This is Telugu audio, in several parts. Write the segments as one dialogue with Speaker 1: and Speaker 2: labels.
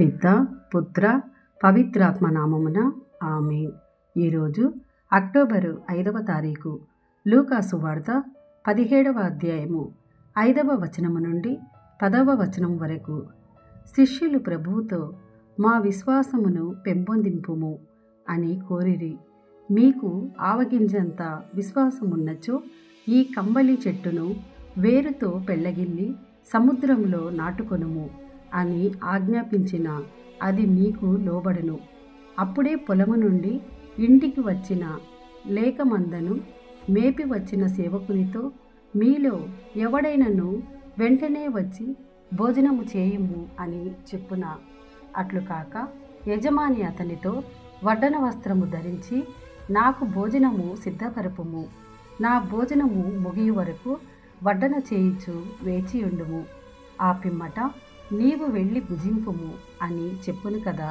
Speaker 1: పిత పుత్ర పవిత్రాత్మ నామమున ఆమేన్. ఈరోజు అక్టోబరు 5వ తారీఖు. లూకా సువార్త 17వ అధ్యాయము 5వ వచనము నుండి 10వ వచనం వరకు. శిష్యులు ప్రభువుతో, మా విశ్వాసమును పెంపొందింపుము అని కోరిరి. మీకు ఆవగింజంత విశ్వాసమున్నచో ఈ కంబలి చెట్టును వేరుతో పెళ్లగిల్లి సముద్రంలో నాటుకొనుము అని ఆజ్ఞాపించిన అది మీకు లోబడును. అప్పుడే పొలము నుండి ఇంటికి వచ్చిన లేకమందను మేపి వచ్చిన సేవకునితో, మీలో ఎవడైనను వెంటనే వచ్చి భోజనము చేయుము అని చెప్పున. అట్లు కాక యజమాని అతనితో, వడ్డన వస్త్రము ధరించి నాకు భోజనము సిద్ధపరపుము, నా భోజనము ముగియు వరకు వడ్డన చేయుచు వేచియుండుము, ఆ పిమ్మట నీవు వెళ్ళి భుజింపుము అని చెప్పును కదా.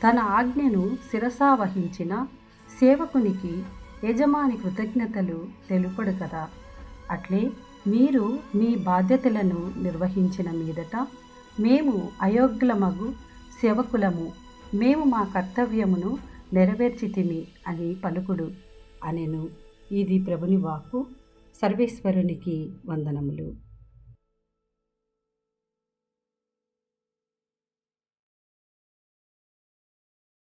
Speaker 1: తన ఆజ్ఞను శిరసావహించిన సేవకునికి యజమాని కృతజ్ఞతలు తెలుపడు కదా. అట్లే మీరు మీ బాధ్యతలను నిర్వహించిన మీదట, మేము అయోగ్యులమగు సేవకులము, మేము మా కర్తవ్యమును నెరవేర్చితిమి అని పలుకుడు అనెను. ఇది ప్రభుని వాక్కు. సర్వేశ్వరునికి వందనములు.